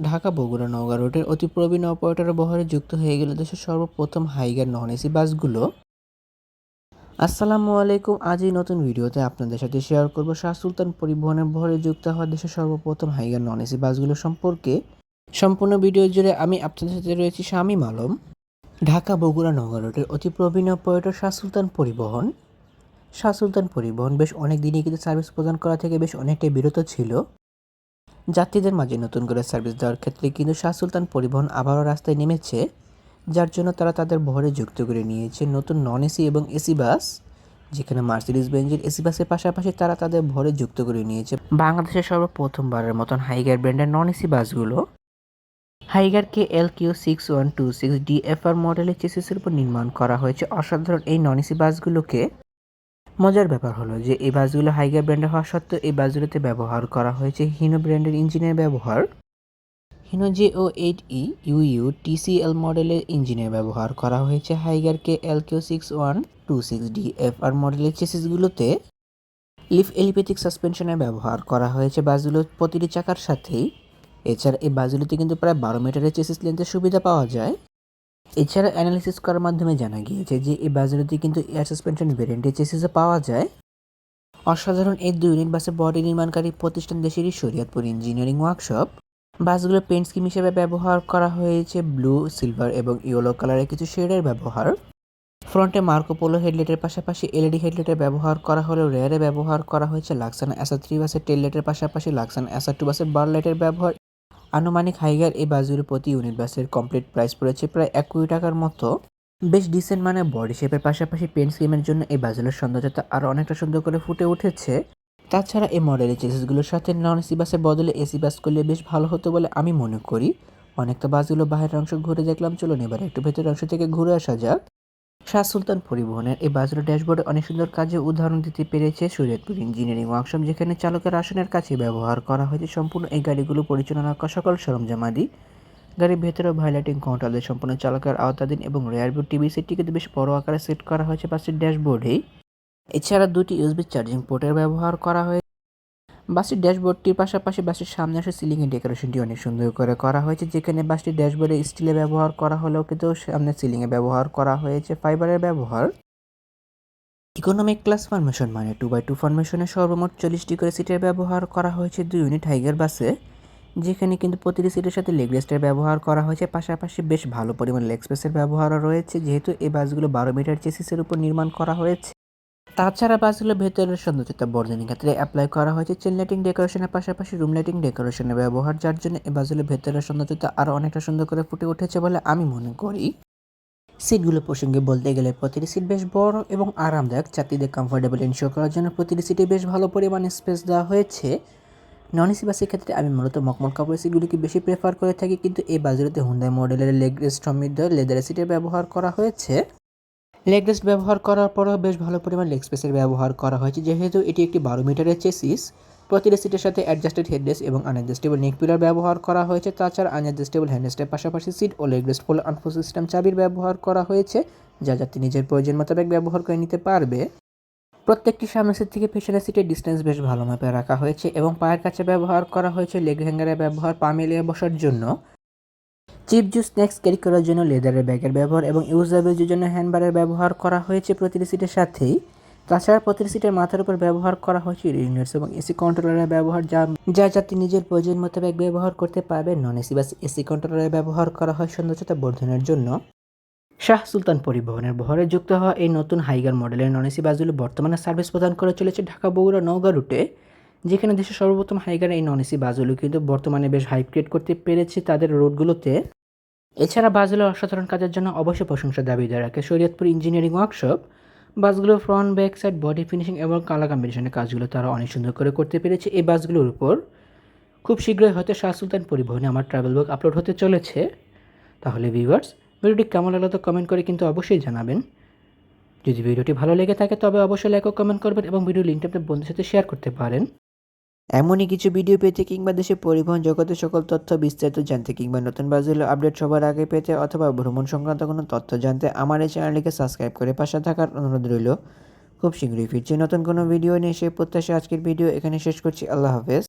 ঢাকা-বগুড়া নওগাঁ রুটের অতি প্রবীণ অপারেটর বহরে যুক্ত হয়ে গেল দেশের সর্বপ্রথম হাইগার নন এসি বাসগুলো। আসসালামু আলাইকুম। আজ এই নতুন ভিডিওতে আপনাদের সাথে শেয়ার করব শাহ সুলতান পরিবহনের বহরে যুক্ত হওয়া দেশের সর্বপ্রথম হাইগার নন এসি বাসগুলো সম্পর্কে। সম্পূর্ণ ভিডিও জুড়ে আমি আপনাদের সাথে রয়েছি শামীম আলম। ঢাকা-বগুড়া নওগাঁ রুটের অতি প্রবীণ অপারেটর শাহ সুলতান পরিবহন। শাহ সুলতান পরিবহন বেশ অনেক দিনই কিন্তু সার্ভিস প্রদান করা থেকে বেশ অনেকটাই বিরত ছিল। যাত্রীদের মাঝে নতুন করে সার্ভিস দেওয়ার ক্ষেত্রে কিন্তু শাহ সুলতান পরিবহন আবারও রাস্তায় নেমেছে, যার জন্য তারা তাদের বহরে যুক্ত করে নিয়েছে নতুন নন এসি এবং এসি বাস, যেখানে মার্সিডিজ বেঞ্জের এসি বাসের পাশাপাশি তারা তাদের বহরে যুক্ত করে নিয়েছে বাংলাদেশের সর্বপ্রথমবারের মতন হাইগার ব্র্যান্ডের নন এসি বাসগুলো। হাইগার KL61226DFR মডেলের চেসিসের উপর নির্মাণ করা হয়েছে অসাধারণ এই নন এসি বাসগুলোকে। মজার ব্যাপার হলো যে এই বাসগুলো হাইগার ব্র্যান্ডের হওয়া সত্ত্বেও এই বাসগুলোতে ব্যবহার করা হয়েছে হিনো ব্র্যান্ডের ইঞ্জিনের ব্যবহার। হিনো JO8E UU TCL মডেলের ইঞ্জিনের ব্যবহার করা হয়েছে হাইগার KLQ6126DFR মডেলের চেসিসগুলোতে। লিফ এলিপ্যাথিক সাসপেনশনের ব্যবহার করা হয়েছে বাসগুলোর প্রতিটি চাকার সাথেই। এছাড়া এই বাসগুলোতে কিন্তু প্রায় 12 মিটারের চেসিস লেন্থের সুবিধা পাওয়া যায়। এছাড়া অ্যানালিসিস করার মাধ্যমে জানা গিয়েছে যে এই বাসগুলোতে কিন্তু এয়ার সাসপেনশন ভেরিয়েন্টের চেসিসও পাওয়া যায়। অসাধারণ এই 2 ইউনিট বাসের বডি নির্মাণকারী প্রতিষ্ঠান দেশেরই শরীয়তপুর ইঞ্জিনিয়ারিং ওয়ার্কশপ। বাসগুলোর পেইন্ট স্কিম হিসেবে ব্যবহার করা হয়েছে ব্লু, সিলভার এবং ইয়েলো কালারের কিছু শেডের ব্যবহার। ফ্রন্টে মার্কো পোলো হেডলাইটের পাশাপাশি এলইডি হেডলাইটের ব্যবহার করা হলেও রেয়ারে ব্যবহার করা হয়েছে লাক্সানা এসআর 3 বাসের টেল লাইটের পাশাপাশি লাক্সানা এসআর 2 বাসের বার লাইটের ব্যবহার। আনুমানিক হাইগার এই বাসগুলোর প্রতি ইউনিট বাসের কমপ্লিট প্রাইস পড়েছে প্রায় 1 কোটি টাকার মতো। বেশ ডিসেন্ট মানে বডি শেপের পাশাপাশি পেইন্ট স্কিমের জন্য এই বাসগুলোর সৌন্দর্যতা আরও অনেকটা সুন্দর করে ফুটে উঠেছে। তাছাড়া এই মডেলের চেসিসগুলোর সাথে নন এসি বাসের বদলে এসি বাস করলে বেশ ভালো হতো বলে আমি মনে করি। অনেকটা বাসগুলো বাইরের অংশ ঘুরে দেখলাম, চলুন এবার একটু ভেতরের অংশ থেকে ঘুরে আসা যাক। শাহ সুলতান পরিবহনের এই বাসগুলো ড্যাশবোর্ডে অনেক সুন্দর কাজে উদাহরণ দিতে পেরেছে শরীয়তপুর ইঞ্জিনিয়ারিং ওয়ার্কশপ, যেখানে চালকের আসনের কাছে ব্যবহার করা হয়েছে সম্পূর্ণ এই গাড়িগুলো পরিচালনা করা সকল সরঞ্জামাদি। গাড়ির ভেতরে ভাইলাইটিং কন্ট্রোলের সম্পূর্ণ চালকের আওতাধীন এবং রেয়ার ভিউ টিভি সেটটি কিন্তু বেশ বড় আকারে সেট করা হয়েছে বাসের ড্যাশবোর্ডেই। এছাড়া 2টি USB চার্জিং পোর্টের ব্যবহার করা হয়েছে। বাসটির ড্যাশবোর্ডটির পাশাপাশি বাসের সামনে আসে সিলিংয়ের ডেকোরেশনটি অনেক সুন্দর করে করা হয়েছে, যেখানে বাসটির ড্যাশবোর্ডে স্টিলের ব্যবহার করা হলেও কিন্তু সামনে সিলিংয়ে ব্যবহার করা হয়েছে ফাইবারের ব্যবহার। ইকোনমিক ক্লাস ফরমেশন মানে 2x2 ফরমেশনে সর্বমোট 40টি করে সিটের ব্যবহার করা হয়েছে 2 ইউনিট হাইগার বাসে, যেখানে কিন্তু প্রতিটি সিটের সাথে লেগ রেস্টের ব্যবহার করা হয়েছে, পাশাপাশি বেশ ভালো পরিমাণ লেগ স্পেসের ব্যবহারও রয়েছে, যেহেতু এই বাসগুলো 12 মিটার চেসিসের উপর নির্মাণ করা হয়েছে। তাছাড়া বাসগুলোর ভেতরের সৌন্দর্যতা বর্ধনের ক্ষেত্রে অ্যাপ্লাই করা হয়েছে চেন লাইটিং ডেকোরেশনের পাশাপাশি রুম লাইটিং ডেকোরেশনের ব্যবহার, যার জন্য এই বাসগুলোর ভেতরের সৌন্দর্যতা আরও অনেকটা সুন্দর করে ফুটে উঠেছে বলে আমি মনে করি। সিটগুলো প্রসঙ্গে বলতে গেলে প্রতিটি সিট বেশ বড় এবং আরামদায়ক। যাত্রীদের কমফোর্টেবল এনশিওর করার জন্য প্রতিটি সিটে বেশ ভালো পরিমাণে স্পেস দেওয়া হয়েছে। নন এসি বাসের ক্ষেত্রে আমি মূলত মখমল কাপড়ের সিটগুলিকে বেশি প্রেফার করে থাকি, কিন্তু এই বাসগুলোতে হুন্ডাই মডেলের লেগ রেস্ট সমৃদ্ধ লেদারের সিটের ব্যবহার করা হয়েছে। লেগ রেস্ট ব্যবহার করার পরেও বেশ ভালো পরিমাণ লেগ স্পেসের ব্যবহার করা হয়েছে, যেহেতু এটি একটি 12 মিটারের চেসিস। প্রতিটি সিটের সাথে অ্যাডজাস্টেড হেডরেস্ট এবং আনঅ্যাডজাস্টেবল নেক পিলার ব্যবহার করা হয়েছে। তাছাড়া আনঅ্যাডজাস্টেবল হ্যান্ডরেস্টের পাশাপাশি সিট ও লেগ রেস্ট ফুল আনফোল্ড সিস্টেম চাবির ব্যবহার করা হয়েছে, যা যাত্রী নিজের প্রয়োজন মোতাবেক ব্যবহার করে নিতে পারবে। প্রত্যেকটি সামনের সিট থেকে পেছনের সিটের ডিস্টেন্স বেশ ভালো মাপে রাখা হয়েছে এবং পায়ের কাছে ব্যবহার করা হয়েছে লেগ হ্যাঙ্গারের ব্যবহার পা মেলিয়ে বসার জন্য। চিপ জুস স্ন্যাক্স ক্যারি করার জন্য লেদারের ব্যাগের ব্যবহার এবং ইউজাবেলের জন্য হ্যান্ডবারের ব্যবহার করা হয়েছে প্রতিটি সিটের সাথেই। তাছাড়া প্রতিটি সিটের মাথার উপর ব্যবহার করা হয়েছে রিউনিটস এবং এসি কন্ট্রোলারের ব্যবহার, যা যাত্রী নিজের প্রয়োজন মোতাবেক ব্যবহার করতে পারবে। নন এসি বাস এসি কন্ট্রোলারের ব্যবহার করা হয় সৌন্দর্যতা বর্ধনের জন্য। শাহ সুলতান পরিবহনের বহরে যুক্ত হওয়া এই নতুন হাইগার মডেলের নন এসি বাসগুলো বর্তমানে সার্ভিস প্রদান করে চলেছে ঢাকা-বগুড়া নওগাঁ রুটে, যেখানে দেশের সর্বপ্রথম হাইগার এই নন এসি বাসগুলো কিন্তু বর্তমানে বেশ হাইপ ক্রিয়েট করতে পেরেছে তাদের রুটগুলোতে। এছাড়া বাসগুলোর অসাধারণ কাজের জন্য অবশ্যই প্রশংসা দাবিদার রাখে শরীয়তপুর ইঞ্জিনিয়ারিং ওয়ার্কশপ। বাসগুলোর front, back side, body finishing এবং কালার কম্বিনেশনের কাজগুলো তারা অনেক সুন্দর করে করতে পেরেছে এই বাসগুলোর উপর। খুব শীঘ্রই হয়তো শাহ সুলতান পরিবহনে আমার ট্রাভেল ব্লগ আপলোড হতে চলেছে। তাহলে ভিউয়ার্স, ভিডিওটি কেমন লাগলো তো কমেন্ট করে কিন্তু অবশ্যই জানাবেন। যদি ভিডিওটি ভালো লেগে থাকে তবে অবশ্যই লাইক ও কমেন্ট করবেন এবং ভিডিও লিঙ্কটা আপনার বন্ধুদের সাথে শেয়ার করতে পারেন। এমনই কিছু ভিডিও পেতে কিংবা দেশে পরিবহন জগতের সকল তথ্য বিস্তারিত জানতে কিংবা নতুন বাসগুলো আপডেট সবার আগে পেতে অথবা ভ্রমণ সংক্রান্ত কোনো তথ্য জানতে আমার এই চ্যানেলটিকে সাবস্ক্রাইব করে পাশে থাকার অনুরোধ রইল। খুব শীঘ্রই ফিরছি নতুন কোনো ভিডিও নিয়ে, সেই প্রত্যাশা আজকের ভিডিও এখানে শেষ করছি। আল্লাহ হাফেজ।